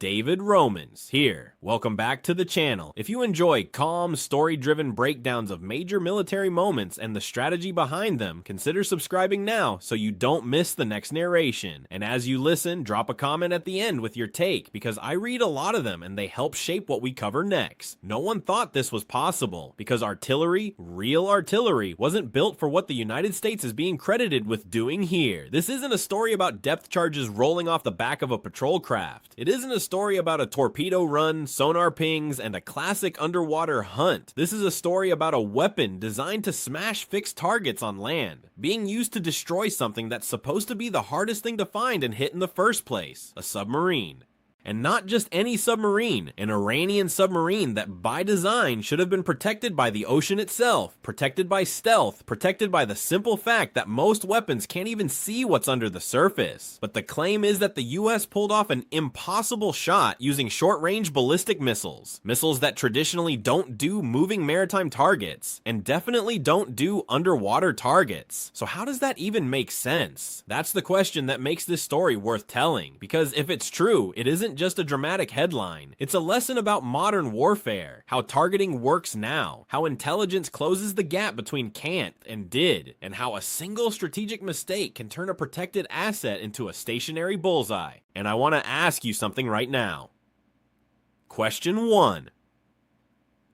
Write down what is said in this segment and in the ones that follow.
David Romans here. Welcome back to the channel. If you enjoy calm, story-driven breakdowns of major military moments and the strategy behind them, consider subscribing now so you don't miss the next narration. And as you listen, drop a comment at the end with your take, because I read a lot of them and they help shape what we cover next. No one thought this was possible, because artillery, real artillery, wasn't built for what the United States is being credited with doing here. This isn't a story about depth charges rolling off the back of a patrol craft. It isn't a story about a torpedo run, sonar pings, and a classic underwater hunt. This is a story about a weapon designed to smash fixed targets on land, being used to destroy something that's supposed to be the hardest thing to find and hit in the first place, a submarine. And not just any submarine, an Iranian submarine that by design should have been protected by the ocean itself, protected by stealth, protected by the simple fact that most weapons can't even see what's under the surface. But the claim is that the US pulled off an impossible shot using short-range ballistic missiles, missiles that traditionally don't do moving maritime targets, and definitely don't do underwater targets. So how does that even make sense? That's the question that makes this story worth telling, because if it's true, it isn't just a dramatic headline. It's a lesson about modern warfare, how targeting works now, how intelligence closes the gap between can't and did, and how a single strategic mistake can turn a protected asset into a stationary bullseye. And I want to ask you something right now. Question 1.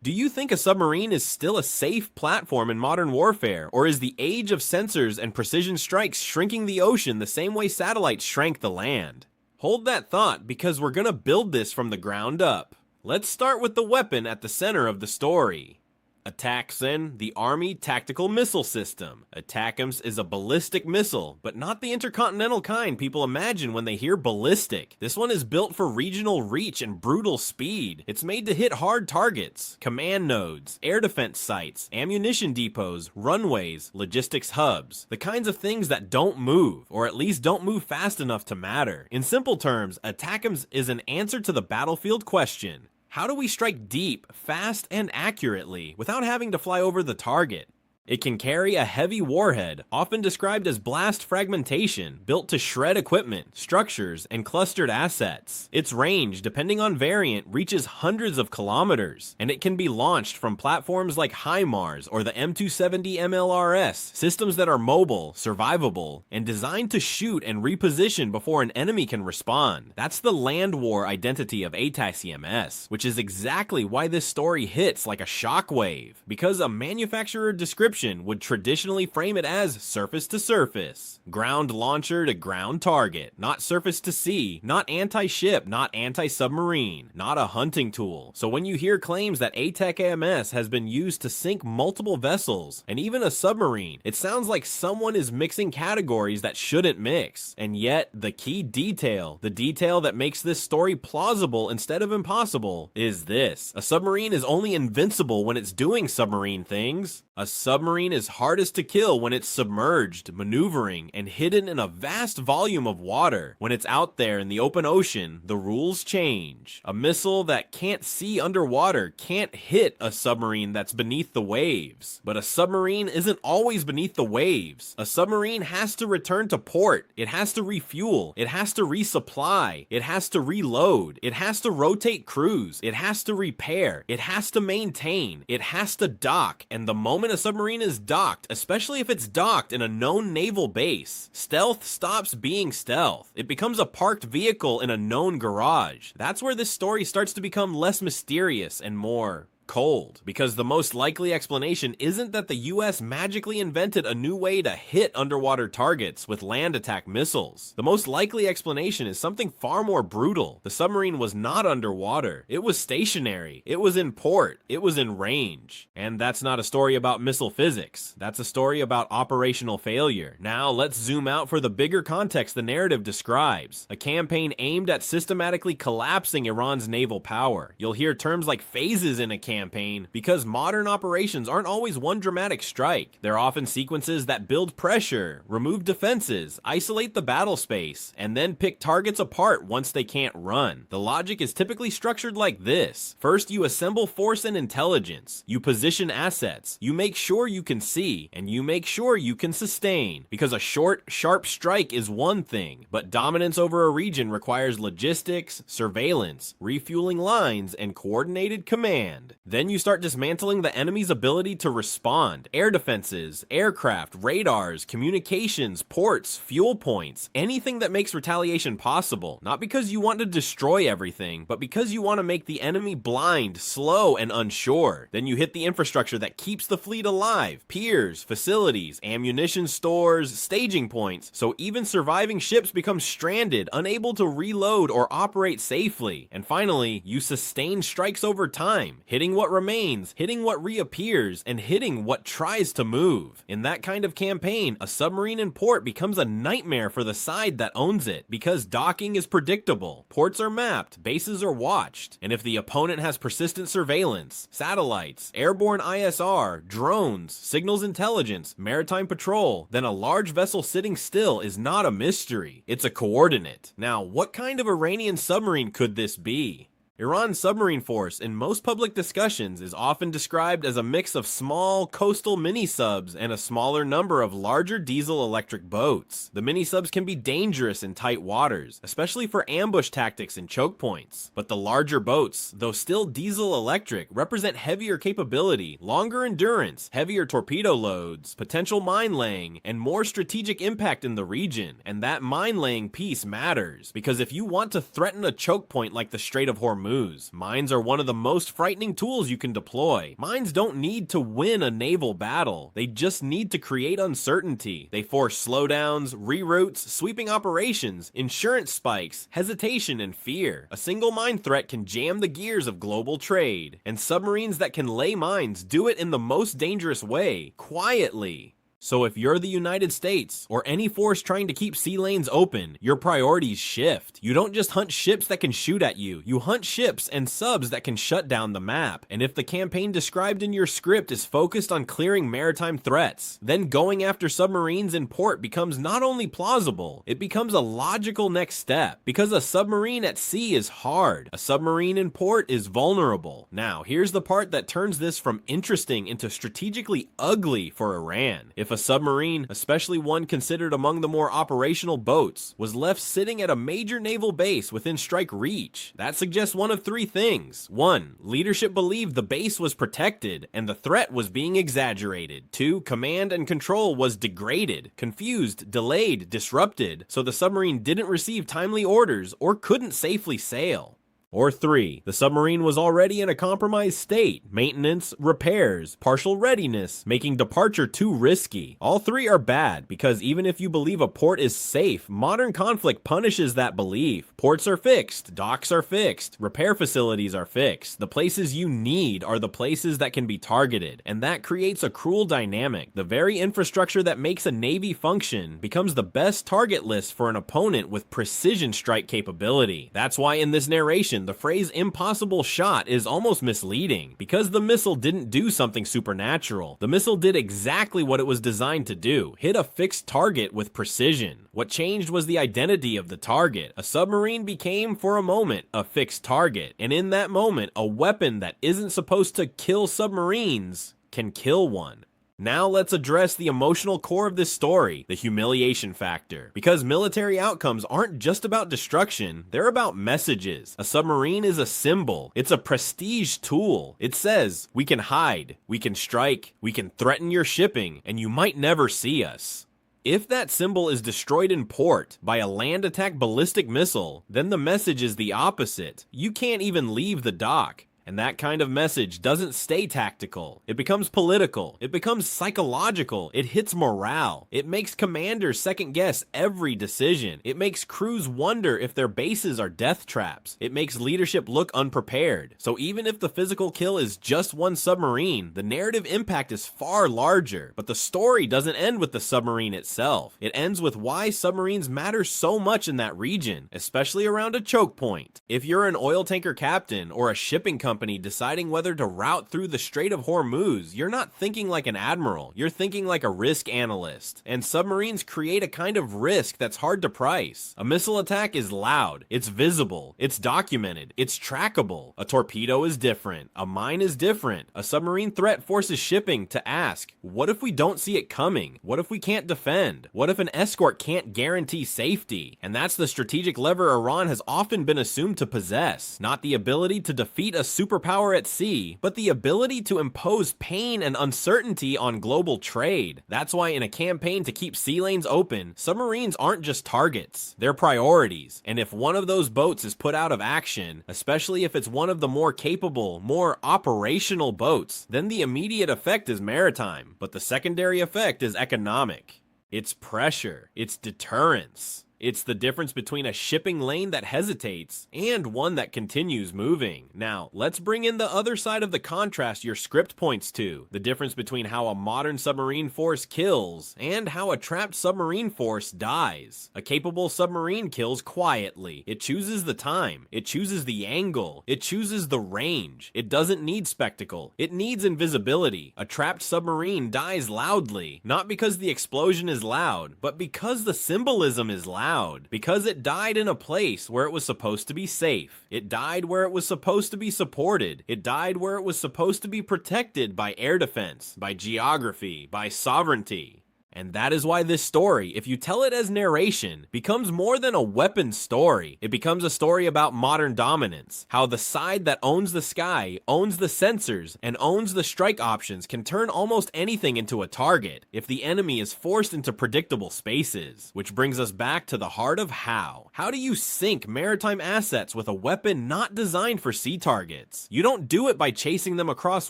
Do you think a submarine is still a safe platform in modern warfare, or is the age of sensors and precision strikes shrinking the ocean the same way satellites shrank the land? Hold that thought, because we're gonna build this from the ground up. Let's start with the weapon at the center of the story. ATACMS, the Army Tactical Missile System. ATACMS is a ballistic missile, but not the intercontinental kind people imagine when they hear ballistic. This one is built for regional reach and brutal speed. It's made to hit hard targets, command nodes, air defense sites, ammunition depots, runways, logistics hubs, the kinds of things that don't move, or at least don't move fast enough to matter. In simple terms, ATACMS is an answer to the battlefield question: how do we strike deep, fast, and accurately without having to fly over the target? It can carry a heavy warhead, often described as blast fragmentation, built to shred equipment, structures, and clustered assets. Its range, depending on variant, reaches hundreds of kilometers, and it can be launched from platforms like HIMARS or the M270 MLRS, systems that are mobile, survivable, and designed to shoot and reposition before an enemy can respond. That's the land war identity of ATACMS, which is exactly why this story hits like a shockwave, because a manufacturer description would traditionally frame it as surface to surface, ground launcher to ground target, not surface to sea, not anti-ship, not anti-submarine, not a hunting tool. So when you hear claims that ATACMS has been used to sink multiple vessels, and even a submarine, it sounds like someone is mixing categories that shouldn't mix. And yet, the key detail, the detail that makes this story plausible instead of impossible, is this: a submarine is only invincible when it's doing submarine things. A submarine is hardest to kill when it's submerged, maneuvering, and hidden in a vast volume of water. When it's out there in the open ocean, the rules change. A missile that can't see underwater can't hit a submarine that's beneath the waves. But a submarine isn't always beneath the waves. A submarine has to return to port. It has to refuel. It has to resupply. It has to reload. It has to rotate crews. It has to repair. It has to maintain. It has to dock. And the moment a submarine is docked, especially if it's docked in a known naval base, stealth stops being stealth. It becomes a parked vehicle in a known garage. That's where this story starts to become less mysterious and more cold, because the most likely explanation isn't that the US magically invented a new way to hit underwater targets with land attack missiles. The most likely explanation is something far more brutal. The submarine was not underwater. It was stationary. It was in port. It was in range. And that's not a story about missile physics. That's a story about operational failure. Now let's zoom out for the bigger context the narrative describes: a campaign aimed at systematically collapsing Iran's naval power. You'll hear terms like phases in a campaign campaign because modern operations aren't always one dramatic strike. They're often sequences that build pressure, remove defenses, isolate the battle space, and then pick targets apart once they can't run. The logic is typically structured like this. First, you assemble force and intelligence. You position assets. You make sure you can see, and you make sure you can sustain. Because a short, sharp strike is one thing, but dominance over a region requires logistics, surveillance, refueling lines, and coordinated command. Then you start dismantling the enemy's ability to respond. Air defenses, aircraft, radars, communications, ports, fuel points, anything that makes retaliation possible. Not because you want to destroy everything, but because you want to make the enemy blind, slow, and unsure. Then you hit the infrastructure that keeps the fleet alive. Piers, facilities, ammunition stores, staging points, so even surviving ships become stranded, unable to reload or operate safely. And finally, you sustain strikes over time, hitting what remains, hitting what reappears, and hitting what tries to move. In that kind of campaign, a submarine in port becomes a nightmare for the side that owns it, because docking is predictable, ports are mapped, bases are watched, and if the opponent has persistent surveillance, satellites, airborne ISR, drones, signals intelligence, maritime patrol, then a large vessel sitting still is not a mystery, it's a coordinate. Now, what kind of Iranian submarine could this be? Iran's submarine force, in most public discussions, is often described as a mix of small, coastal mini-subs and a smaller number of larger diesel-electric boats. The mini-subs can be dangerous in tight waters, especially for ambush tactics and choke points. But the larger boats, though still diesel-electric, represent heavier capability, longer endurance, heavier torpedo loads, potential mine-laying, and more strategic impact in the region. And that mine-laying piece matters, because if you want to threaten a choke point like the Strait of Hormuz, mines are one of the most frightening tools you can deploy. Mines don't need to win a naval battle. They just need to create uncertainty. They force slowdowns, reroutes, sweeping operations, insurance spikes, hesitation, and fear. A single mine threat can jam the gears of global trade. And submarines that can lay mines do it in the most dangerous way, quietly. So if you're the United States, or any force trying to keep sea lanes open, your priorities shift. You don't just hunt ships that can shoot at you, you hunt ships and subs that can shut down the map. And if the campaign described in your script is focused on clearing maritime threats, then going after submarines in port becomes not only plausible, it becomes a logical next step. Because a submarine at sea is hard, a submarine in port is vulnerable. Now, here's the part that turns this from interesting into strategically ugly for Iran. If a submarine, especially one considered among the more operational boats, was left sitting at a major naval base within strike reach, that suggests one of three things. 1. Leadership believed the base was protected and the threat was being exaggerated. 2. Command and control was degraded, confused, delayed, disrupted, so the submarine didn't receive timely orders or couldn't safely sail. Or 3. The submarine was already in a compromised state, maintenance, repairs, partial readiness, making departure too risky. All three are bad, because even if you believe a port is safe, modern conflict punishes that belief. Ports are fixed, docks are fixed, repair facilities are fixed. The places you need are the places that can be targeted, and that creates a cruel dynamic. The very infrastructure that makes a navy function becomes the best target list for an opponent with precision strike capability. That's why in this narration, the phrase impossible shot is almost misleading, because the missile didn't do something supernatural. The missile did exactly what it was designed to do, hit a fixed target with precision. What changed was the identity of the target. A submarine became, for a moment, a fixed target, and in that moment, a weapon that isn't supposed to kill submarines can kill one. Now let's address the emotional core of this story, the humiliation factor. Because military outcomes aren't just about destruction, they're about messages. A submarine is a symbol. It's a prestige tool. It says, we can hide, we can strike, we can threaten your shipping, and you might never see us. If that symbol is destroyed in port by a land attack ballistic missile, then the message is the opposite. You can't even leave the dock. And that kind of message doesn't stay tactical. It becomes political. It becomes psychological. It hits morale. It makes commanders second guess every decision. It makes crews wonder if their bases are death traps. It makes leadership look unprepared. So even if the physical kill is just one submarine, the narrative impact is far larger. But the story doesn't end with the submarine itself. It ends with why submarines matter so much in that region, especially around a choke point. If you're an oil tanker captain or a shipping company company deciding whether to route through the Strait of Hormuz, you're not thinking like an admiral, you're thinking like a risk analyst. And submarines create a kind of risk that's hard to price. A missile attack is loud, it's visible, it's documented, it's trackable. A torpedo is different, a mine is different. A submarine threat forces shipping to ask, what if we don't see it coming? What if we can't defend? What if an escort can't guarantee safety? And that's the strategic lever Iran has often been assumed to possess. Not the ability to defeat a superpower at sea, but the ability to impose pain and uncertainty on global trade. That's why in a campaign to keep sea lanes open, submarines aren't just targets, they're priorities. And if one of those boats is put out of action, especially if it's one of the more capable, more operational boats, then the immediate effect is maritime, but the secondary effect is economic. It's pressure, it's deterrence. It's the difference between a shipping lane that hesitates and one that continues moving. Now, let's bring in the other side of the contrast your script points to. The difference between how a modern submarine force kills and how a trapped submarine force dies. A capable submarine kills quietly. It chooses the time. It chooses the angle. It chooses the range. It doesn't need spectacle. It needs invisibility. A trapped submarine dies loudly, not because the explosion is loud, but because the symbolism is loud. Because it died in a place where it was supposed to be safe. It died where it was supposed to be supported. It died where it was supposed to be protected by air defense, by geography, by sovereignty. And that is why this story, if you tell it as narration, becomes more than a weapon story. It becomes a story about modern dominance. How the side that owns the sky, owns the sensors, and owns the strike options can turn almost anything into a target if the enemy is forced into predictable spaces. Which brings us back to the heart of how. How do you sink maritime assets with a weapon not designed for sea targets? You don't do it by chasing them across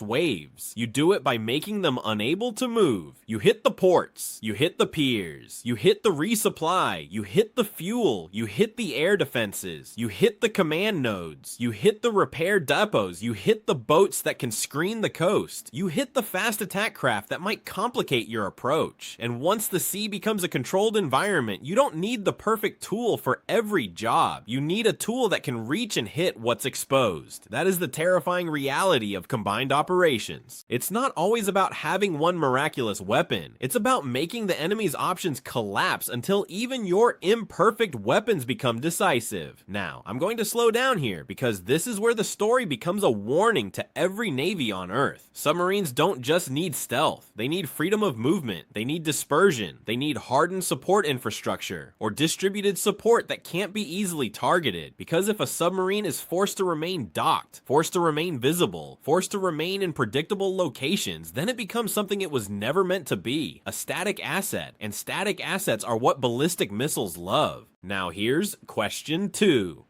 waves. You do it by making them unable to move. You hit the ports. You hit the piers, you hit the resupply, you hit the fuel, you hit the air defenses, you hit the command nodes, you hit the repair depots, you hit the boats that can screen the coast, you hit the fast attack craft that might complicate your approach. And once the sea becomes a controlled environment, you don't need the perfect tool for every job. You need a tool that can reach and hit what's exposed. That is the terrifying reality of combined operations. It's not always about having one miraculous weapon, it's about making the enemy's options collapse until even your imperfect weapons become decisive. Now, I'm going to slow down here because this is where the story becomes a warning to every navy on Earth. Submarines don't just need stealth, they need freedom of movement, they need dispersion, they need hardened support infrastructure, or distributed support that can't be easily targeted. Because if a submarine is forced to remain docked, forced to remain visible, forced to remain in predictable locations, then it becomes something it was never meant to be, a static asset, and static assets are what ballistic missiles love. Now here's question 2.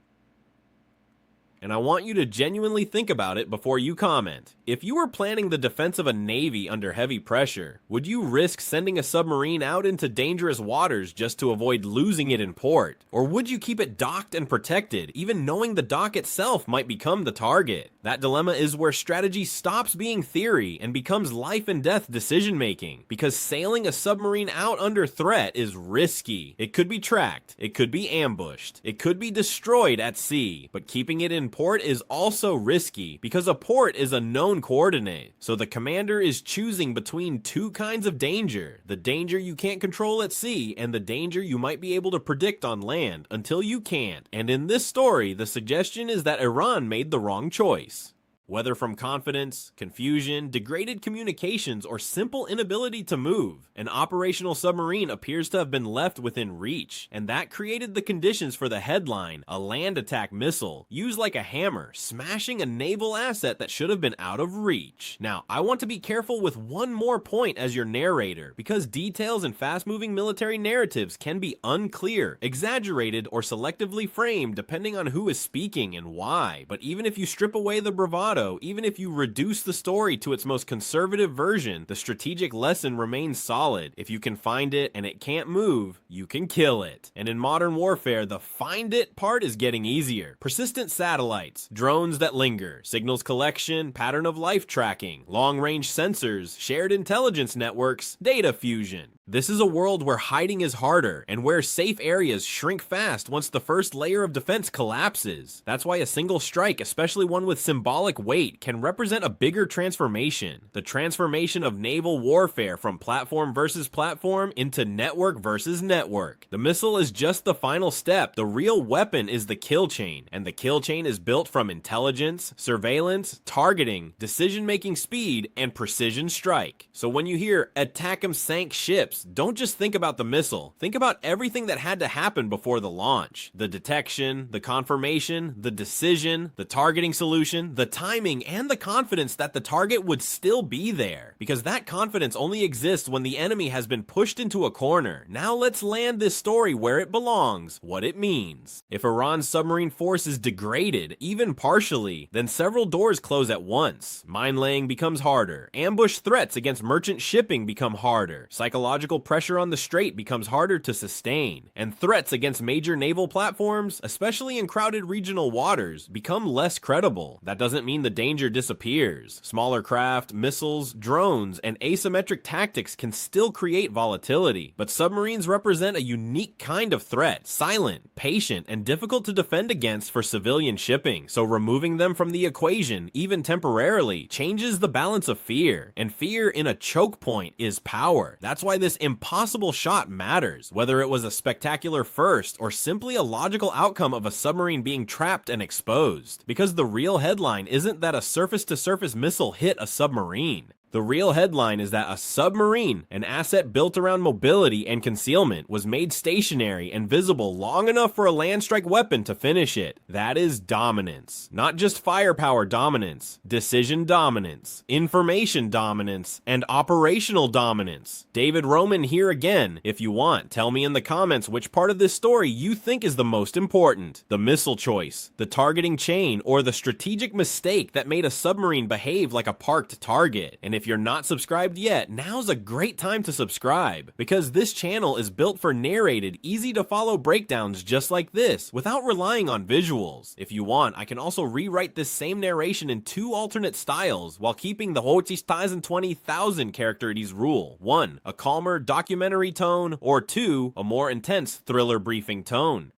And I want you to genuinely think about it before you comment. If you were planning the defense of a navy under heavy pressure, would you risk sending a submarine out into dangerous waters just to avoid losing it in port? Or would you keep it docked and protected, even knowing the dock itself might become the target? That dilemma is where strategy stops being theory and becomes life and death decision making, because sailing a submarine out under threat is risky. It could be tracked, it could be ambushed, it could be destroyed at sea, but keeping it in port is also risky because a port is a known coordinate. So the commander is choosing between two kinds of danger: the danger you can't control at sea and the danger you might be able to predict on land until you can't. And in this story, the suggestion is that Iran made the wrong choice. Whether from confidence, confusion, degraded communications, or simple inability to move, an operational submarine appears to have been left within reach, and that created the conditions for the headline, a land attack missile, used like a hammer, smashing a naval asset that should have been out of reach. Now, I want to be careful with one more point as your narrator, because details in fast-moving military narratives can be unclear, exaggerated, or selectively framed depending on who is speaking and why. But even if you strip away the bravado, even if you reduce the story to its most conservative version, the strategic lesson remains solid. If you can find it and it can't move, you can kill it. And in modern warfare, the find it part is getting easier. Persistent satellites, drones that linger, signals collection, pattern of life tracking, long-range sensors, shared intelligence networks, data fusion. This is a world where hiding is harder, and where safe areas shrink fast once the first layer of defense collapses. That's why a single strike, especially one with symbolic weight, can represent a bigger transformation. The transformation of naval warfare from platform versus platform into network versus network. The missile is just the final step. The real weapon is the kill chain, and the kill chain is built from intelligence, surveillance, targeting, decision-making speed, and precision strike. So when you hear "attack 'em sank ships," don't just think about the missile. Think about everything that had to happen before the launch. The detection, the confirmation, the decision, the targeting solution, the timing, and the confidence that the target would still be there. Because that confidence only exists when the enemy has been pushed into a corner. Now let's land this story where it belongs, what it means. If Iran's submarine force is degraded, even partially, then several doors close at once. Mine laying becomes harder. Ambush threats against merchant shipping become harder. Psychological pressure on the strait becomes harder to sustain, and threats against major naval platforms, especially in crowded regional waters, become less credible. That doesn't mean the danger disappears. Smaller craft, missiles, drones, and asymmetric tactics can still create volatility, but submarines represent a unique kind of threat, silent, patient, and difficult to defend against for civilian shipping, so removing them from the equation, even temporarily, changes the balance of fear, and fear in a choke point is power. That's why this impossible shot matters, whether it was a spectacular first or simply a logical outcome of a submarine being trapped and exposed. Because the real headline isn't that a surface-to-surface missile hit a submarine. The real headline is that a submarine, an asset built around mobility and concealment, was made stationary and visible long enough for a land strike weapon to finish it. That is dominance. Not just firepower dominance, decision dominance, information dominance, and operational dominance. David Roman here again. If you want, tell me in the comments which part of this story you think is the most important. The missile choice, the targeting chain, or the strategic mistake that made a submarine behave like a parked target. And if you're not subscribed yet, now's a great time to subscribe, because this channel is built for narrated, easy to follow breakdowns just like this, without relying on visuals. If you want, I can also rewrite this same narration in 2 alternate styles, while keeping the 20,000 characterities rule. 1. A calmer documentary tone, or 2. A more intense thriller briefing tone.